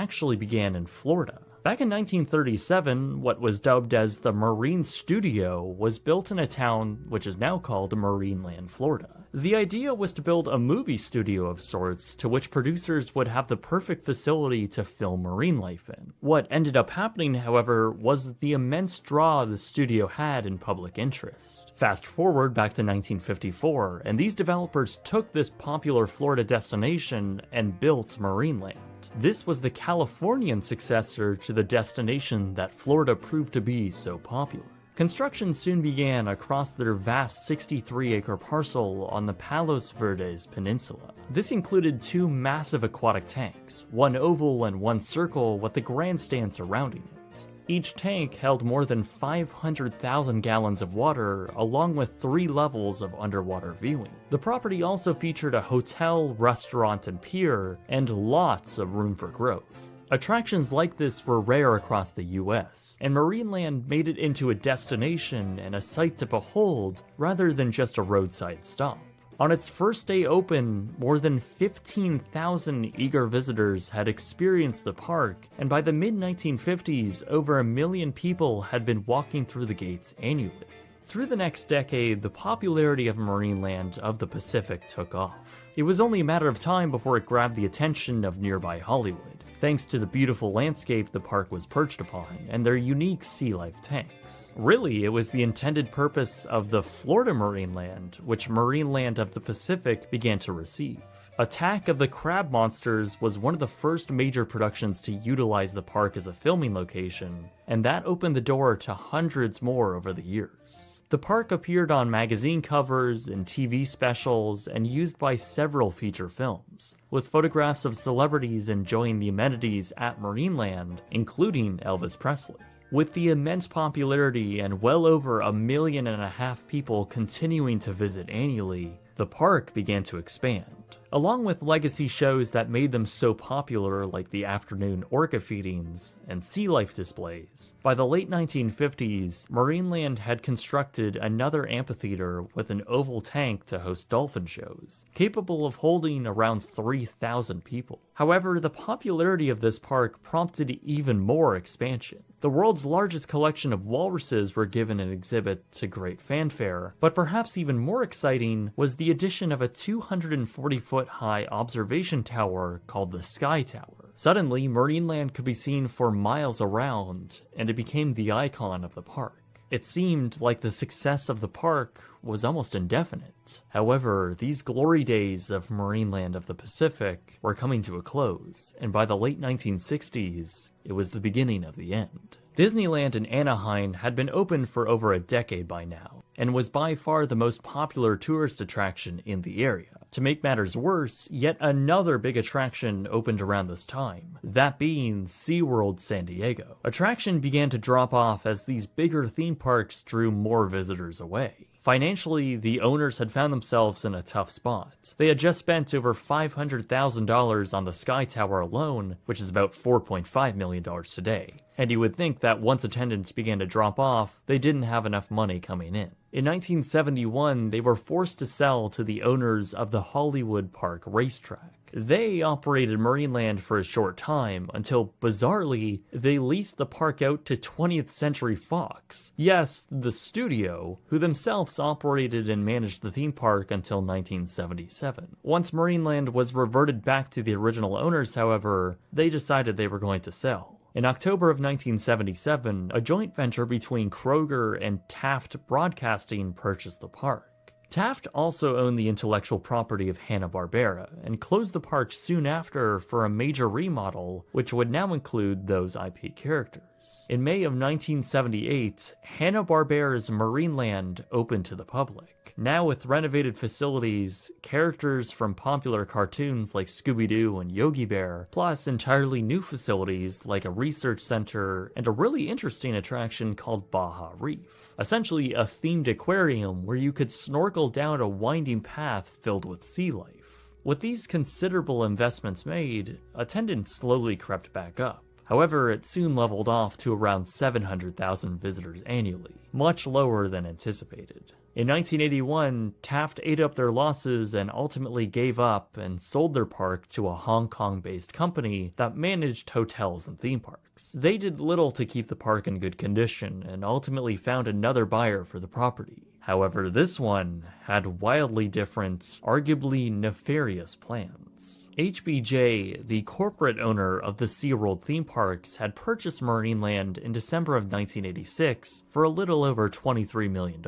actually began in Florida. Back in 1937, what was dubbed as the Marine Studio was built in a town which is now called Marineland, Florida. The idea was to build a movie studio of sorts to which producers would have the perfect facility to film marine life in. What ended up happening, however, was the immense draw the studio had in public interest. Fast forward back to 1954, and these developers took this popular Florida destination and built Marineland. This was the Californian successor to the destination that Florida proved to be so popular. Construction soon began across their vast 63-acre parcel on the Palos Verdes Peninsula. This included two massive aquatic tanks, one oval and one circle with a grandstand surrounding it. Each tank held more than 500,000 gallons of water, along with 3 levels of underwater viewing. The property also featured a hotel, restaurant, and pier, and lots of room for growth. Attractions like this were rare across the US, and Marineland made it into a destination and a sight to behold rather than just a roadside stop. On its first day open, more than 15,000 eager visitors had experienced the park, and by the mid-1950s, over 1 million people had been walking through the gates annually. Through the next decade, the popularity of Marineland of the Pacific took off. It was only a matter of time before it grabbed the attention of nearby Hollywood, thanks to the beautiful landscape the park was perched upon and their unique sea life tanks. Really, it was the intended purpose of the Florida Marineland, which Marineland of the Pacific began to receive. Attack of the Crab Monsters was one of the first major productions to utilize the park as a filming location, and that opened the door to hundreds more over the years. The park appeared on magazine covers and TV specials and used by several feature films, with photographs of celebrities enjoying the amenities at Marineland, including Elvis Presley. With the immense popularity and well over 1.5 million people continuing to visit annually, the park began to expand. Along with legacy shows that made them so popular like the afternoon orca feedings and sea life displays, by the late 1950s, Marineland had constructed another amphitheater with an oval tank to host dolphin shows, capable of holding around 3,000 people. However, the popularity of this park prompted even more expansion. The world's largest collection of walruses were given an exhibit to great fanfare, but perhaps even more exciting was the addition of a 240-foot-high observation tower called the Sky Tower. Suddenly, Marineland could be seen for miles around, and it became the icon of the park. It seemed like the success of the park was almost indefinite. However, these glory days of Marineland of the Pacific were coming to a close, and by the late 1960s, it was the beginning of the end. Disneyland in Anaheim had been open for over a decade by now, and was by far the most popular tourist attraction in the area. To make matters worse, yet another big attraction opened around this time, that being SeaWorld San Diego. Attraction began to drop off as these bigger theme parks drew more visitors away. Financially, the owners had found themselves in a tough spot. They had just spent over $500,000 on the Sky Tower alone, which is about $4.5 million today. And you would think that once attendance began to drop off, they didn't have enough money coming in. In 1971, they were forced to sell to the owners of the Hollywood Park Racetrack. They operated Marineland for a short time until, bizarrely, they leased the park out to 20th Century Fox. Yes, the studio, who themselves operated and managed the theme park until 1977. Once Marineland was reverted back to the original owners, however, they decided they were going to sell. In October of 1977, a joint venture between Kroger and Taft Broadcasting purchased the park. Taft also owned the intellectual property of Hanna-Barbera, and closed the park soon after for a major remodel, which would now include those IP characters. In May of 1978, Hanna-Barbera's Marineland opened to the public. Now with renovated facilities, characters from popular cartoons like Scooby-Doo and Yogi Bear, plus entirely new facilities like a research center and a really interesting attraction called Baja Reef. Essentially a themed aquarium where you could snorkel down a winding path filled with sea life. With these considerable investments made, attendance slowly crept back up. However, it soon leveled off to around 700,000 visitors annually, much lower than anticipated. In 1981, Taft ate up their losses and ultimately gave up and sold their park to a Hong Kong-based company that managed hotels and theme parks. They did little to keep the park in good condition and ultimately found another buyer for the property. However, this one had wildly different, arguably nefarious plans. HBJ, the corporate owner of the SeaWorld theme parks, had purchased Marineland in December of 1986 for a little over $23 million.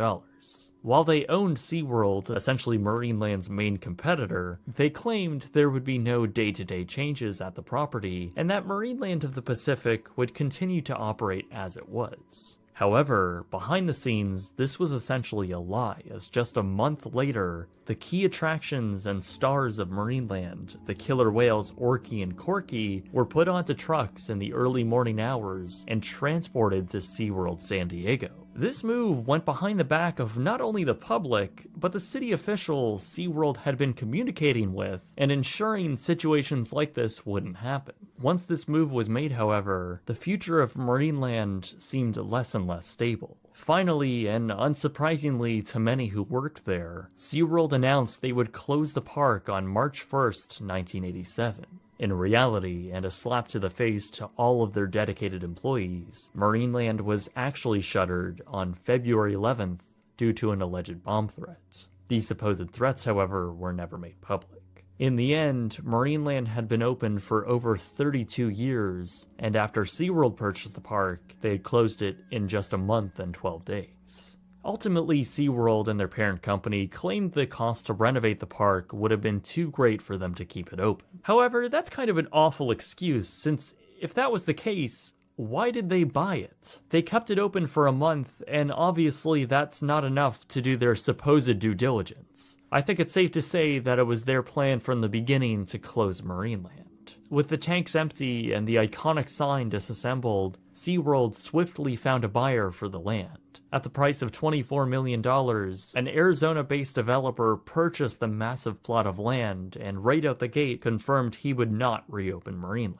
While they owned SeaWorld, essentially Marineland's main competitor, they claimed there would be no day-to-day changes at the property, and that Marineland of the Pacific would continue to operate as it was. However, behind the scenes, this was essentially a lie, as just a month later, the key attractions and stars of Marineland, the killer whales Orky and Corky, were put onto trucks in the early morning hours and transported to SeaWorld San Diego. This move went behind the back of not only the public, but the city officials SeaWorld had been communicating with and ensuring situations like this wouldn't happen. Once this move was made, however, the future of Marineland seemed less and less stable. Finally, and unsurprisingly to many who worked there, SeaWorld announced they would close the park on March 1st, 1987. In reality, and a slap to the face to all of their dedicated employees, Marineland was actually shuttered on February 11th due to an alleged bomb threat. These supposed threats, however, were never made public. In the end, Marineland had been open for over 32 years, and after SeaWorld purchased the park, they had closed it in just a month and 12 days. Ultimately, SeaWorld and their parent company claimed the cost to renovate the park would have been too great for them to keep it open. However, that's kind of an awful excuse, since if that was the case, why did they buy it? They kept it open for a month, and obviously that's not enough to do their supposed due diligence. I think it's safe to say that it was their plan from the beginning to close Marineland. With the tanks empty and the iconic sign disassembled, SeaWorld swiftly found a buyer for the land. At the price of $24 million, an Arizona-based developer purchased the massive plot of land and right out the gate confirmed he would not reopen Marineland.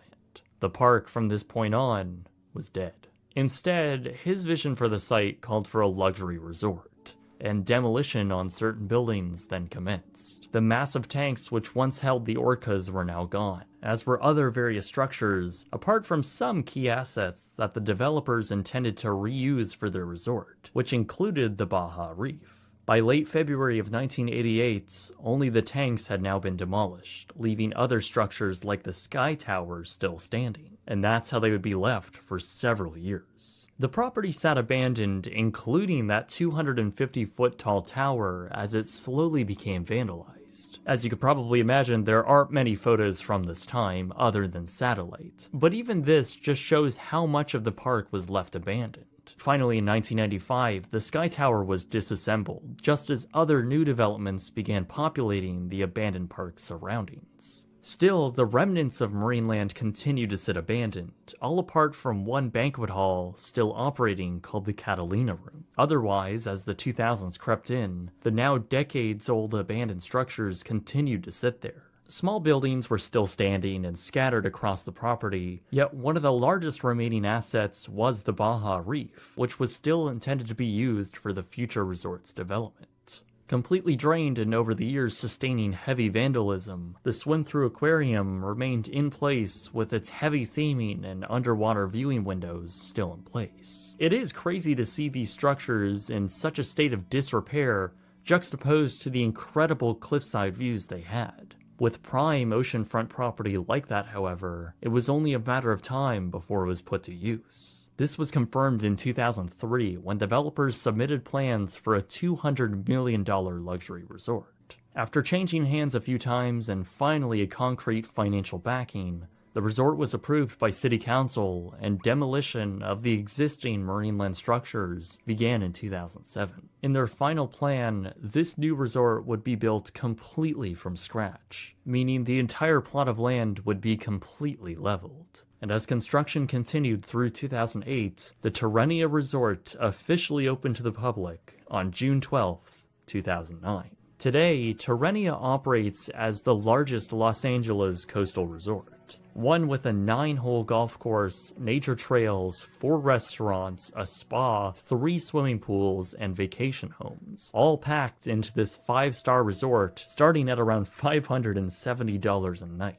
The park from this point on was dead. Instead, his vision for the site called for a luxury resort, and demolition on certain buildings then commenced. The massive tanks which once held the orcas were now gone, as were other various structures, apart from some key assets that the developers intended to reuse for their resort, which included the Baja Reef. By late February of 1988, only the tanks had now been demolished, leaving other structures like the Sky Tower still standing, and that's how they would be left for several years. The property sat abandoned, including that 250-foot tall tower, as it slowly became vandalized. As you could probably imagine, there aren't many photos from this time other than satellite, but even this just shows how much of the park was left abandoned. Finally, in 1995, the Sky Tower was disassembled, just as other new developments began populating the abandoned park's surroundings. Still, the remnants of Marineland continued to sit abandoned, all apart from one banquet hall still operating called the Catalina Room. Otherwise, as the 2000s crept in, the now decades-old abandoned structures continued to sit there. Small buildings were still standing and scattered across the property, yet one of the largest remaining assets was the Baja Reef, which was still intended to be used for the future resort's development. Completely drained and over the years sustaining heavy vandalism, the swim-through aquarium remained in place with its heavy theming and underwater viewing windows still in place. It is crazy to see these structures in such a state of disrepair juxtaposed to the incredible cliffside views they had. With prime oceanfront property like that, however, it was only a matter of time before it was put to use. This was confirmed in 2003 when developers submitted plans for a $200 million luxury resort. After changing hands a few times and finally a concrete financial backing, the resort was approved by City Council and demolition of the existing Marineland structures began in 2007. In their final plan, this new resort would be built completely from scratch, meaning the entire plot of land would be completely leveled. And as construction continued through 2008, the Terrenia Resort officially opened to the public on June 12, 2009. Today, Terrenia operates as the largest Los Angeles coastal resort. One with a 9-hole golf course, nature trails, 4 restaurants, a spa, 3 swimming pools, and vacation homes, all packed into this 5-star resort starting at around $570 a night.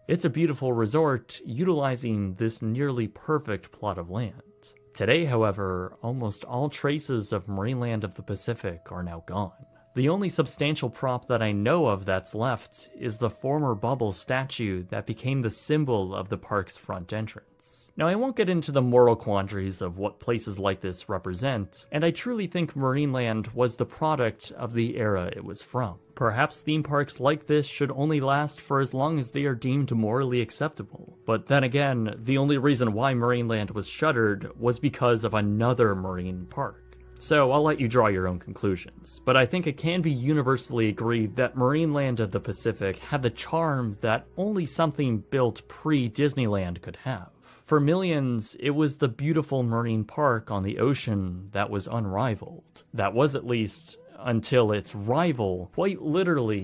It's a beautiful resort utilizing this nearly perfect plot of land. Today, however, almost all traces of Marineland of the Pacific are now gone. The only substantial prop that I know of that's left is the former Bubbles statue that became the symbol of the park's front entrance. Now, I won't get into the moral quandaries of what places like this represent, and I truly think Marineland was the product of the era it was from. Perhaps theme parks like this should only last for as long as they are deemed morally acceptable. But then again, the only reason why Marineland was shuttered was because of another marine park. So I'll let you draw your own conclusions, but I think it can be universally agreed that Marineland of the Pacific had the charm that only something built pre-Disneyland could have. For millions, it was the beautiful marine park on the ocean that was unrivaled. That was, at least, until its rival quite literally